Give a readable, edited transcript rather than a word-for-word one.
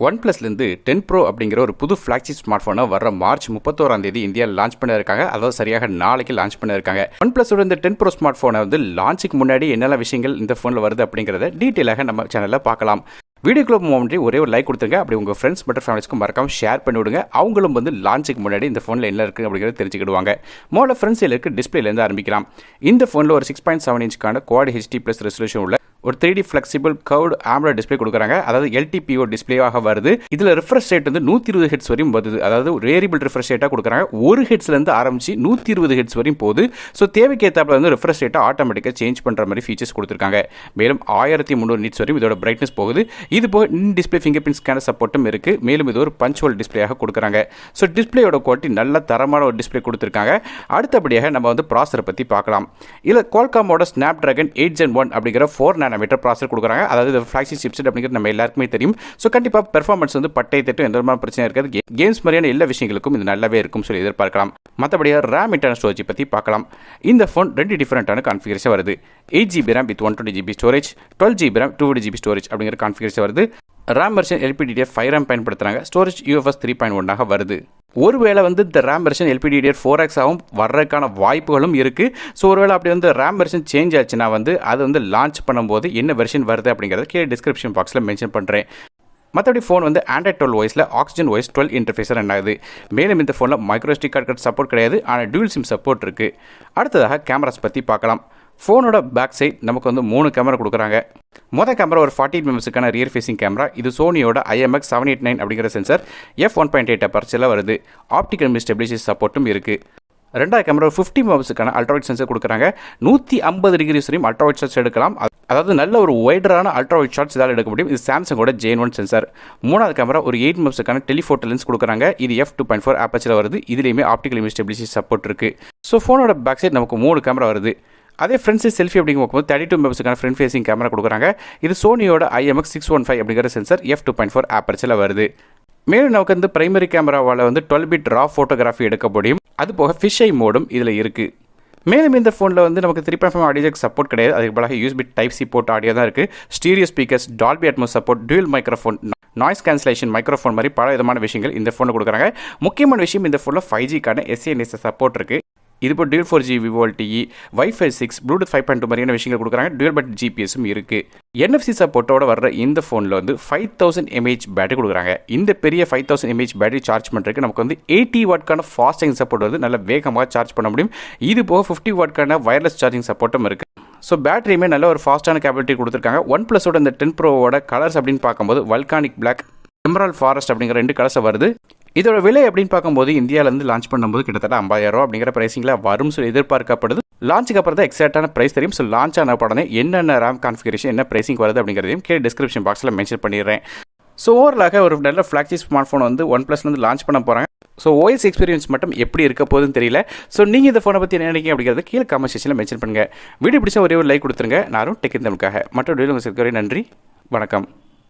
OnePlusலேருந்து 10 Pro அப்படிங்கிற ஒரு புது ஃப்ளாக்ஷிப் ஸ்மார்ட் ஃபோனை வர மார்ச் 31 இந்தியாவில் லான்ச் பண்ணியிருக்காங்க. அதாவது சரியாக நாளைக்கு லான்ச் பண்ணியிருக்காங்க. OnePlusோட இந்த 10 Pro ஸ்மார்ட் ஃபோனை வந்து லான்ச்சுக்கு முன்னாடி என்னென்ன விஷயங்கள் இந்த ஃபோனில் வருது அப்படிங்கிறத டீட்டெயிலாக நம்ம சேனலில் பார்க்கலாம். வீடியோக்குள்ள முன்னாடி ஒரே ஒரு லைக் கொடுத்துருங்க. அப்படி உங்கள் ஃப்ரெண்ட்ஸ் மற்றும் ஃபேமிலிஸ்க்கு மறக்காம ஷேர் பண்ணி விடுங்க. அவங்களும் வந்து லான்ச்சுக்கு முன்னாடி இந்த ஃபோனில் என்ன இருக்குது அப்படிங்கிறத தெரிஞ்சுக்கிடுவாங்க. முதல்ல ஃப்ரண்ட் சைடில் இருக்க டிஸ்பிளேலேருந்து ஆரம்பிக்கலாம். இந்த ஃபோனில் ஒரு 6.7 இன்ச்சுக்கான Quad HD+ ரெசல்யூஷன் உள்ள ஒரு 3D flexible curved AMOLED display கொடுக்குறாங்க. அதாவது LTPO டிஸ்பிளேவாக வருது. இதில் ரிஃப்ரெஷ் ரேட் வந்து 120 ஹெட்ஸ் வரையும் வருது. அதாவது வேரியபிள் ரிஃப்ரெஷ் ரேட்டாக கொடுக்குறாங்க. 1 ஹெட்ஸ்லேருந்து ஆரம்பிச்சு 120 ஹெட்ஸ் வரையும் போகுது. ஸோ தேவைக்கு ஏற்றாப்புல வந்து ரிஃப்ரெஷ் ரேட்டை ஆட்டோமேட்டிக்காக சேஞ்ச் பண்ணுற மாதிரி ஃபீச்சர்ஸ் கொடுத்துருக்காங்க. மேலும் 1300 நிட்ஸ் வரையும் இதோட பிரைட்னஸ் போகுது. இது போக டிஸ்பிளே ஃபிங்கர் பிரிண்ட் ஸ்கேனர் சப்போர்ட்டும் இருக்குது. மேலும் இது ஒரு பஞ்ச் ஹோல் டிஸ்பிளேயாக கொடுக்குறாங்க. ஸோ டிஸ்பிளேயோட குவாலிட்டி நல்ல தரமான ஒரு டிஸ்பிளே கொடுத்துருக்காங்க. அடுத்தபடியாக நம்ம வந்து ப்ராசரை பற்றி பார்க்கலாம். இதில் Qualcommோட Snapdragon 8 Gen 1 அப்படிங்கிற 4 nm ப்ராசர் கொடுக்குறாங்க. அதாவது ஃப்ளாக்ஷிப் சிப்செட் அப்படிங்கிறது நம்ம எல்லாருக்குமே தெரியும். ஸோ கண்டிப்பாக பெர்ஃபார்மன்ஸ் வந்து பட்டை தட்டும் எந்த விதமான பிரச்சனை இருக்காது. கேம்ஸ் மாதிரியான எல்லா விஷயங்களுக்கும் இது நல்லாவே இருக்கும் சொல்லி எதிர்பார்க்கலாம். மற்றபடியாக ரேம் இன்டர்னல் ஸ்டோரேஜ் பற்றி பார்க்கலாம். இந்த ஃபோன் 2 டிஃபரெண்டான கான்ஃபிகரேஷன் வருது. 8GB RAM with 120GB storage, 12GB RAM 250GB storage அப்படிங்கிற கான்ஃபிகரேஷன் வருது. ரேம் வெர்ஷன் LPDDR5 RAM பயன்படுத்துகிறாங்க. ஸ்டோரேஜ் UFS 3.1 வருது. ஒருவேளை வந்து இந்த ரேம் வெர்ஷன் LPDDR4X ஆகும் வர்றதுக்கான வாய்ப்புகளும் இருக்குது. ஸோ ஒருவேளை அப்படி வந்து ரேம் வெர்ஷன் சேஞ்ச் ஆச்சுன்னா வந்து அது வந்து லான்ச் பண்ணும்போது என்ன வெர்ஷன் வருது அப்படிங்கிறத கீழே டிஸ்கிரிப்ஷன் பாக்ஸில் மென்ஷன் பண்ணுறேன். மற்றபடி ஃபோன் வந்து Android 12 OSல Oxygen OS 12 இன்டர்ஃபேஸில் ரன் ஆகுது. மேலும் இந்த ஃபோனில் மைக்ரோஸ்டிக் கார்டு சப்போர்ட் கிடையாது. ஆனால் டியூல் சிம் சப்போர்ட் இருக்குது. அடுத்ததாக கேமராஸ் பற்றி பார்க்கலாம். ஃபோனோட பேக் சைட் நமக்கு வந்து 3 கேமரா கொடுக்குறாங்க. மொதல் கேமரா ஒரு 40 மெகாபிக்சலுக்கான ரியர் ஃபேசிங் கேமரா. இது சோனியோட IMX789 அப்படிங்கிற சென்சார் f1.8 அபர்ச்சரில் வருது. ஆப்டிகல் இமேஜ் ஸ்டெபிலைசேஷன் சப்போர்ட்டும் இருக்குது. ரெண்டாவது கேமரா ஒரு 50 மெகாபிக்சலுக்கான அல்ட்ராவைட் சென்சார் கொடுக்குறாங்க. 150 டிகிரிஸ் வரையும் அல்ட்ராவைட் ஷாட்ஸ் எடுக்கலாம். அதாவது நல்ல ஒரு வைடரான அல்ட்ராவைட் ஷாட்ஸ் இதால் எடுக்க முடியும். இது சாம்சங்கோட Gen1 சென்சார். மூணாவது கேமரா ஒரு 8 மெகாபிக்சலுக்கான டெலிஃபோட்டோ லென்ஸ் கொடுக்குறாங்க. இது f2.4 அபர்ச்சரில் வருது. இதுலேயுமே ஆப்டிகல் இமேஜ் ஸ்டெபிலைசேஷன் சப்போர்ட் இருக்குது. ஸோ ஃபோனோட பேக் சைட் நமக்கு 3 கேமரா வருது. அதே ஃப்ரண்ட் சைட் செல்ஃபி அப்படிங்க பார்க்கும்போது 32 மெகாபிக்சலுக்கான ஃப்ரண்ட் ஃபேசிங் கேமரா கொடுக்குறாங்க. இது சோனியோட IMX615 அப்படிங்கிற சென்சார் f2.4 அபர்ச்சரில் வருது. மேலும் நமக்கு வந்து பிரைமரி கேமராவால் வந்து 12-bit ரா ஃபோட்டோகிராஃபி எடுக்க முடியும். அது போக ஃபிஷ் ஐ மோடும் இதில் இருக்குது. மேலும் இந்த ஃபோனில் வந்து நமக்கு 3.5 ஆடியோ ஜாக் சப்போர்ட் கிடையாது. அதுக்கு பதிலாக USB Type-C போர்ட் ஆடியோ தான் இருக்குது. Stereo speakers, Dolby Atmos support, dual microphone, noise cancellation microphone மாதிரி பல விதமான விஷயங்கள் இந்த ஃபோனில் கொடுக்குறாங்க. முக்கியமான விஷயம் இந்த ஃபோனில் 5Gக்கான SANS சப்போர்ட் இருக்குது. இது இப்போ dual 4G VoLTE, Wi-Fi 6, Bluetooth 5.2 மாதிரியான விஷயங்கள் கொடுக்குறாங்க. டியூல் பட் GPSும் இருக்குது. NFC சப்போர்ட்டோட வர்ற இந்த ஃபோனில் வந்து 5000 mAh பேட்டரி கொடுக்குறாங்க. இந்த பெரிய 5000 mAh பேட்டரி சார்ஜ் பண்ணுறதுக்கு நமக்கு வந்து 80 வாட்க்கான ஃபாஸ்ட் சார்ஜிங் சப்போர்ட் வந்து நல்ல வேகமாக சார்ஜ் பண்ண முடியும். இது போக 50 வாட்க்கான வயர்லெஸ் சார்ஜிங் சப்போர்ட்டும் இருக்குது. ஸோ பேட்டரியுமே நல்ல ஒரு ஃபாஸ்ட்டான கேப்பபிலிட்டி கொடுத்துருக்காங்க. OnePlusோட இந்த 10 Proவோட கலர்ஸ் அப்படின்னு பார்க்கும்போது வல்கானிக் பிளாக், எமரால்ட் ஃபாரஸ்ட் அப்படிங்கிற 2 கலர்ஸ் வருது. இதோட விலை அப்படின்னு பார்க்கும்போது இந்தியாவிலேருந்து லான்ச் பண்ணும்போது கிட்டத்தட்ட 50,000 அப்படிங்கிற பிரைசிங்கில் வரும் சொல்லி எதிர்பார்க்கப்படுது. லான்ச்சுக்கு அப்புறம் தான் எக்ஸாக்டான பிரைஸ் தெரியும். ஸோ லான்ச் ஆன உடனே என்னென்ன ரேம் கான்ஃபிகரேஷன் என்ன பிரைசிங் வருது அப்படிங்கிறதையும் கீழே டிஸ்கிரிப்ஷன் பாக்ஸில் மென்ஷன் பண்ணிடுறேன். ஸோ ஓவராலாக ஒரு நல்ல ஃப்ளாக்ஷிப் ஸ்மார்ட் ஃபோன் வந்து OnePlusலேருந்து லான்ச் பண்ண போகிறாங்க. ஸோ OS எக்ஸ்பீரியன்ஸ் மட்டும் எப்படி இருக்க போகுதுன்னு தெரியல. ஸோ நீங்கள் இந்த ஃபோனை பற்றி என்ன நினைக்கிறீங்க அப்படிங்கிறத கீழே கமெண்ட் செக்ஷனில் மென்ஷன் பண்ணுங்கள். வீடியோ பிடிச்சா ஒரே ஒரு லைக் கொடுத்துருங்க. நானும் டெக் தமிழுக்காக மற்ற வீடியோ உங்களுக்கு நன்றி, வணக்கம்.